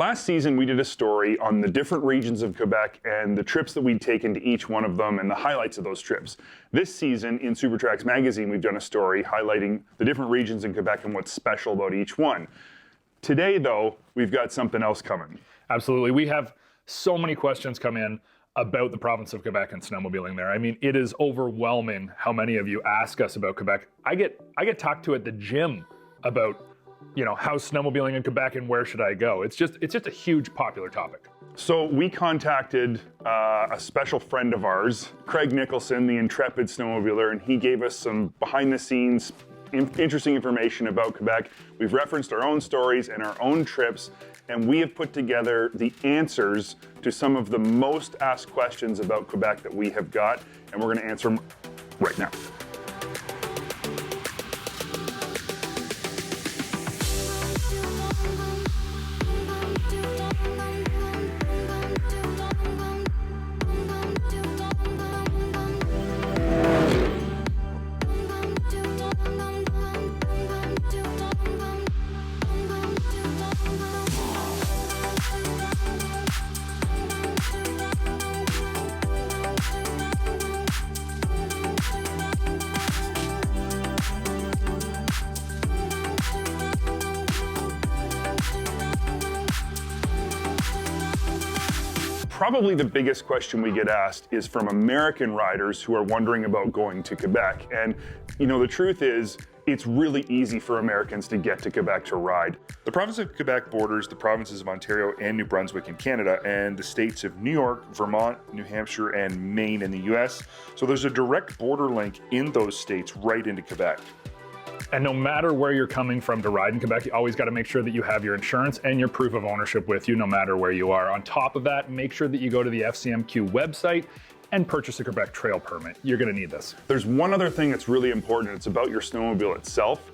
Last season, we did a story on the different regions of Quebec and the trips that we'd taken to each one of them and the highlights of those trips. This season, in SuperTracks magazine, we've done a story highlighting the different regions in Quebec and what's special about each one. Today, though, we've got something else coming. Absolutely. We have so many questions come in about the province of Quebec and snowmobiling there. I mean, it is overwhelming how many of you ask us about Quebec. I get talked to at the gym about, how's snowmobiling in Quebec and where should I go? It's just a huge popular topic. So we contacted a special friend of ours, Craig Nicholson, the intrepid snowmobiler, and he gave us some behind the scenes interesting information about Quebec. We've referenced our own stories and our own trips, and we have put together the answers to some of the most asked questions about Quebec that we have got, and we're going to answer them right now. Probably the biggest question we get asked is from American riders who are wondering about going to Quebec. And, the truth is, it's really easy for Americans to get to Quebec to ride. The province of Quebec borders the provinces of Ontario and New Brunswick in Canada and the states of New York, Vermont, New Hampshire, and Maine in the US. So there's a direct border link in those states right into Quebec. And no matter where you're coming from to ride in Quebec, you always got to make sure that you have your insurance and your proof of ownership with you, no matter where you are. On top of that, make sure that you go to the FCMQ website and purchase a Quebec trail permit. You're going to need this. There's one other thing that's really important. It's about your snowmobile itself.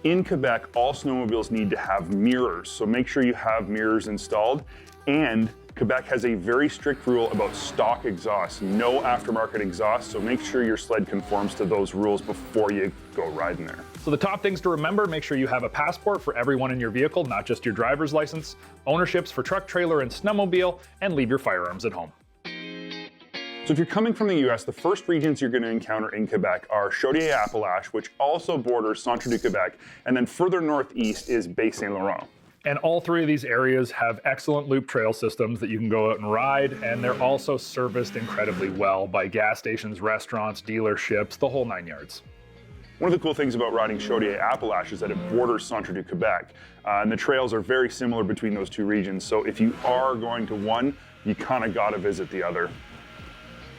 In Quebec, all snowmobiles need to have mirrors, so make sure you have mirrors installed. And Quebec has a very strict rule about stock exhaust, no aftermarket exhaust, so make sure your sled conforms to those rules before you go riding there. So the top things to remember, make sure you have a passport for everyone in your vehicle, not just your driver's license, ownerships for truck, trailer, and snowmobile, and leave your firearms at home. So if you're coming from the US, the first regions you're going to encounter in Quebec are Chaudière-Appalaches, which also borders Centre-du-Québec, and then further northeast is Bay-Saint-Laurent. And all three of these areas have excellent loop trail systems that you can go out and ride, and they're also serviced incredibly well by gas stations, restaurants, dealerships, the whole 9 yards. One of the cool things about riding Chaudière-Appalaches is that it borders Centre-du-Québec, and the trails are very similar between those two regions, so if you are going to one, you kind of got to visit the other.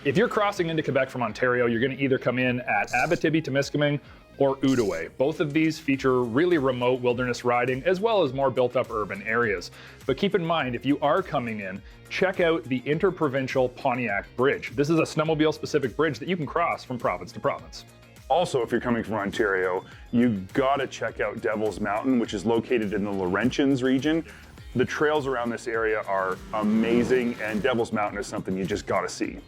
If you're crossing into Quebec from Ontario, you're going to either come in at Abitibi-Témiscamingue or Outaouais. Both of these feature really remote wilderness riding as well as more built-up urban areas. But keep in mind, if you are coming in, check out the Interprovincial Pontiac Bridge. This is a snowmobile-specific bridge that you can cross from province to province. Also, if you're coming from Ontario, you gotta check out Devil's Mountain, which is located in the Laurentians region. The trails around this area are amazing, and Devil's Mountain is something you just gotta see.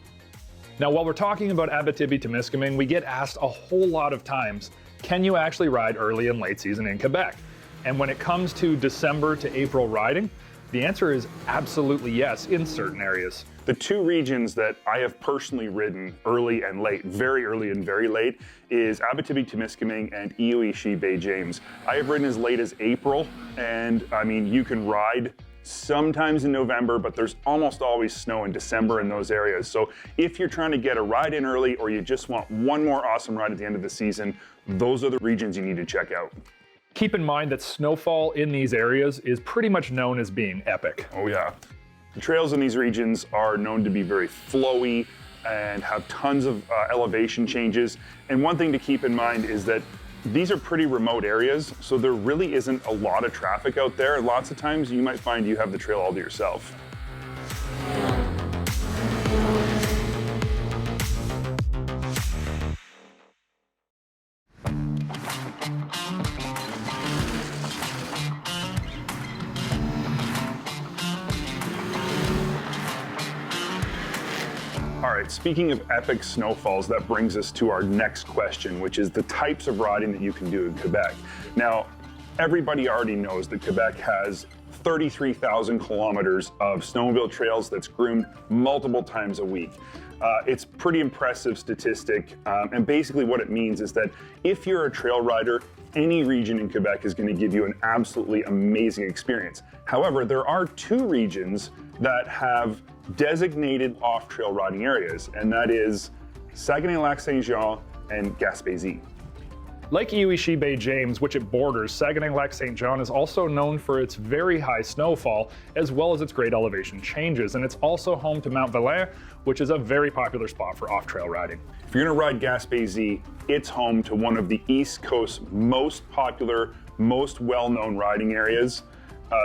Now, while we're talking about Abitibi-Témiscamingue, we get asked a whole lot of times, can you actually ride early and late season in Quebec? And when it comes to December to April riding, the answer is absolutely yes in certain areas. The two regions that I have personally ridden early and late, very early and very late, is Abitibi-Témiscamingue and Iou-Ishi-Baie James. I have ridden as late as April, and I mean, you can ride sometimes in November, but there's almost always snow in December in those areas. So if you're trying to get a ride in early or you just want one more awesome ride at the end of the season, those are the regions you need to check out. Keep in mind that snowfall in these areas is pretty much known as being epic. Oh yeah. The trails in these regions are known to be very flowy and have tons of elevation changes. And one thing to keep in mind is that these are pretty remote areas, so there really isn't a lot of traffic out there. Lots of times you might find you have the trail all to yourself. All right, speaking of epic snowfalls, that brings us to our next question, which is the types of riding that you can do in Quebec. Now, everybody already knows that Quebec has 33,000 kilometers of snowmobile trails that's groomed multiple times a week. It's pretty impressive statistic, and basically what it means is that if you're a trail rider, any region in Quebec is going to give you an absolutely amazing experience. However, there are two regions that have designated off-trail riding areas, and that is Saguenay-Lac-Saint-Jean and Gaspésie. Lake Ewichi Bay James, which it borders, Saguenay-Lac-Saint-Jean is also known for its very high snowfall, as well as its great elevation changes, and it's also home to Mount Valin, which is a very popular spot for off-trail riding. If you're gonna ride Gaspésie, it's home to one of the East Coast's most popular, most well-known riding areas,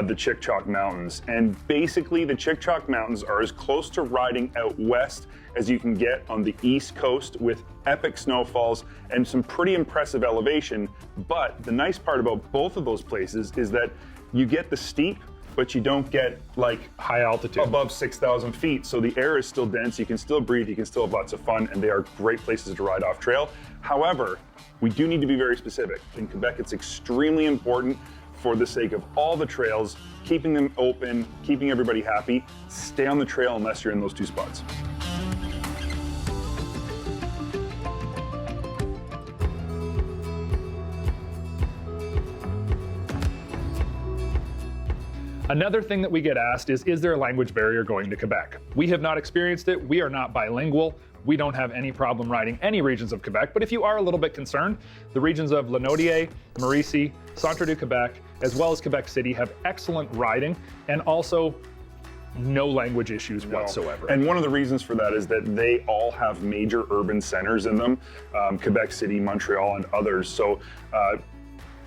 the Chic-Choc Mountains. And basically, the Chic-Choc Mountains are as close to riding out west as you can get on the East Coast, with epic snowfalls and some pretty impressive elevation. But the nice part about both of those places is that you get the steep, but you don't get like High altitude. above 6,000 feet. So the air is still dense, you can still breathe, you can still have lots of fun, and they are great places to ride off trail. However, we do need to be very specific. In Quebec, it's extremely important, for the sake of all the trails, keeping them open, keeping everybody happy, stay on the trail unless you're in those two spots. Another thing that we get asked is there a language barrier going to Quebec? We have not experienced it. We are not bilingual. We don't have any problem riding any regions of Quebec, but if you are a little bit concerned, the regions of Lanaudière, Mauricie, Centre-du-Québec, as well as Quebec City have excellent riding and also no language issues whatsoever. And one of the reasons for that is that they all have major urban centers in them, Quebec City, Montreal, and others. So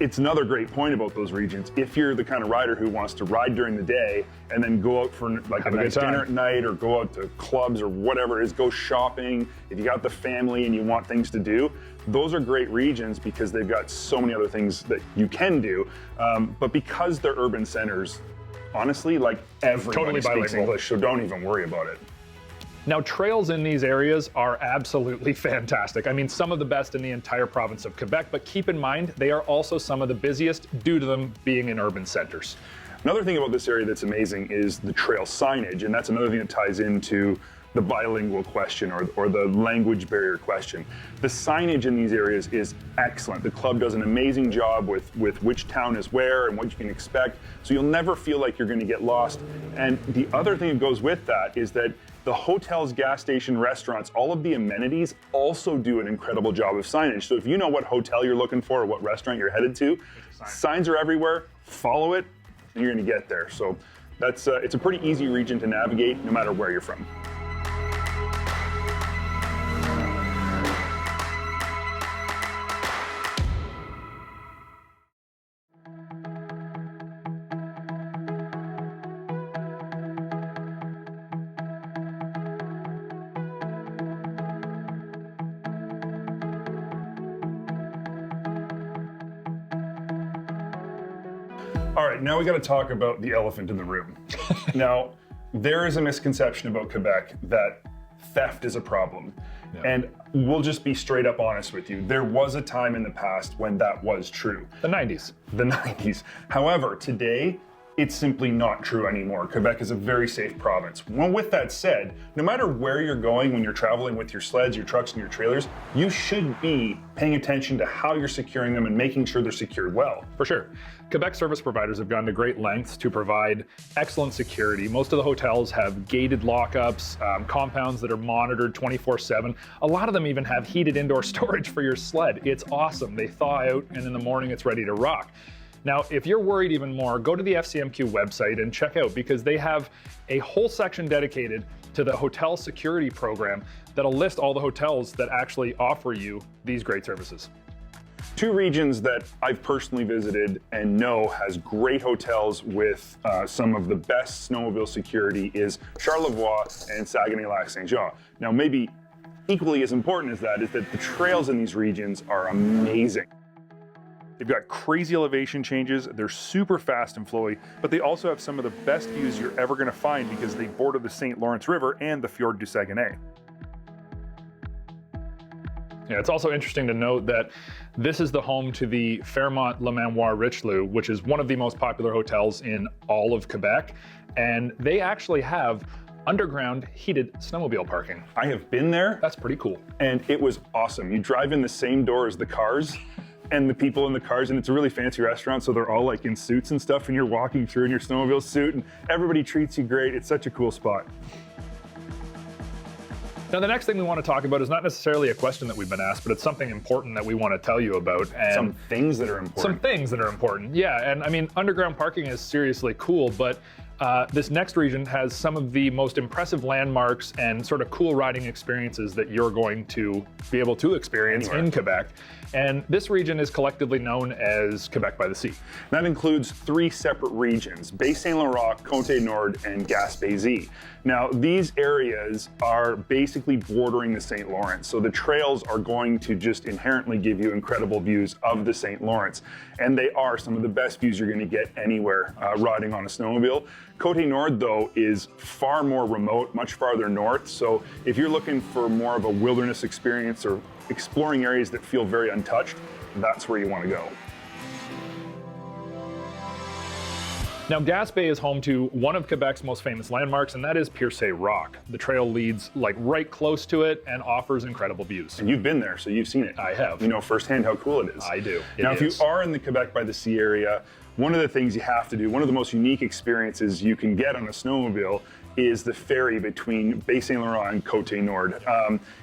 it's another great point about those regions. If you're the kind of rider who wants to ride during the day and then go out for like a nice dinner at night, or go out to clubs or whatever it is, go shopping, if you got the family and you want things to do, those are great regions because they've got so many other things that you can do. But because they're urban centers, honestly, like everybody Totally speaks bilingual. English, so don't even worry about it. Now, trails in these areas are absolutely fantastic. I mean, some of the best in the entire province of Quebec, but keep in mind, they are also some of the busiest due to them being in urban centers. Another thing about this area that's amazing is the trail signage, and that's another thing that ties into the bilingual question or the language barrier question. The signage in these areas is excellent. The club does an amazing job with which town is where and what you can expect, so you'll never feel like you're going to get lost. And the other thing that goes with that is that the hotels, gas station, restaurants, all of the amenities also do an incredible job of signage. So if you know what hotel you're looking for or what restaurant you're headed to, signs are everywhere, follow it, and you're going to get there. So that's it's a pretty easy region to navigate no matter where you're from. All right, now we got to talk about the elephant in the room. Now, there is a misconception about Quebec that theft is a problem. Yeah. And we'll just be straight up honest with you. There was a time in the past when that was true. The 90s. The 90s. However, today, it's simply not true anymore. Quebec is a very safe province. Well, with that said, no matter where you're going when you're traveling with your sleds, your trucks, and your trailers, you should be paying attention to how you're securing them and making sure they're secured well. For sure. Quebec service providers have gone to great lengths to provide excellent security. Most of the hotels have gated lockups, compounds that are monitored 24/7. A lot of them even have heated indoor storage for your sled. It's awesome. They thaw out and in the morning it's ready to rock. Now, if you're worried even more, go to the FCMQ website and check out, because they have a whole section dedicated to the hotel security program that'll list all the hotels that actually offer you these great services. Two regions that I've personally visited and know has great hotels with some of the best snowmobile security is Charlevoix and Saguenay-Lac-Saint-Jean. Now, maybe equally as important as that is that the trails in these regions are amazing. They've got crazy elevation changes, they're super fast and flowy, but they also have some of the best views you're ever going to find because they border the St. Lawrence River and the Fjord du Saguenay. Yeah, it's also interesting to note that this is the home to the Fairmont Le Manoir Richelieu, which is one of the most popular hotels in all of Quebec. And they actually have underground heated snowmobile parking. I have been there. That's pretty cool. And it was awesome. You drive in the same door as the cars and the people in the cars, and it's a really fancy restaurant, so they're all like in suits and stuff, and you're walking through in your snowmobile suit, and everybody treats you great. It's such a cool spot. Now, the next thing we want to talk about is not necessarily a question that we've been asked, but it's something important that we want to tell you about. And some things that are important. Some things that are important, yeah. And I mean, underground parking is seriously cool, but this next region has some of the most impressive landmarks and sort of cool riding experiences that you're going to be able to experience in Quebec. And this region is collectively known as Quebec by the Sea. That includes 3 separate regions: Bay Saint Laurent, Côte-Nord, and Gaspésie. Now, these areas are basically bordering the St. Lawrence, so the trails are going to just inherently give you incredible views of the St. Lawrence. And they are some of the best views you're going to get anywhere riding on a snowmobile. Côte-Nord, though, is far more remote, much farther north. So if you're looking for more of a wilderness experience or exploring areas that feel very untouched, that's where you want to go. Now, Gaspé is home to one of Quebec's most famous landmarks, and that is Piercé Rock. The trail leads like right close to it and offers incredible views. And you've been there, so you've seen it. I have. You know firsthand how cool it is. I do. Now, if you are in the Quebec by the Sea area, one of the things you have to do, one of the most unique experiences you can get on a snowmobile, is the ferry between Bay Saint Laurent and Côte-Nord.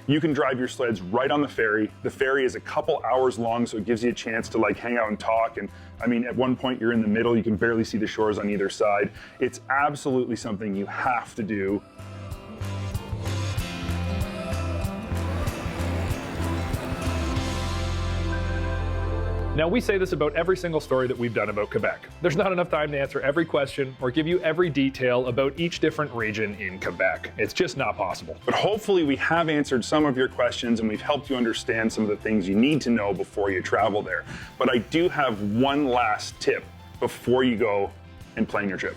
You can drive your sleds right on the ferry. The ferry is a couple hours long, so it gives you a chance to like hang out and talk. And I mean, at one point you're in the middle, you can barely see the shores on either side. It's absolutely something you have to do. Now, we say this about every single story that we've done about Quebec. There's not enough time to answer every question or give you every detail about each different region in Quebec. It's just not possible. But hopefully we have answered some of your questions and we've helped you understand some of the things you need to know before you travel there. But I do have one last tip before you go and plan your trip.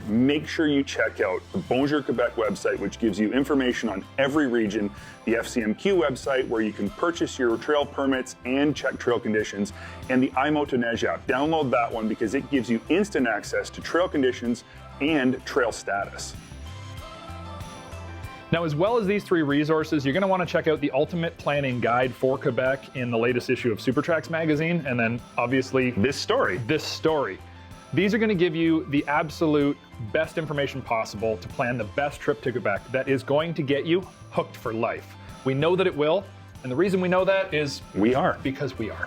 Make sure you check out the Bonjour Quebec website, which gives you information on every region, the FCMQ website, where you can purchase your trail permits and check trail conditions, and the iMotoneige app. Download that one because it gives you instant access to trail conditions and trail status. Now, as well as these 3 resources, you're going to want to check out the Ultimate Planning Guide for Quebec in the latest issue of Supertracks magazine, and then obviously This story. These are going to give you the absolute best information possible to plan the best trip to Quebec that is going to get you hooked for life. We know that it will, and the reason we know that is We are. because we are.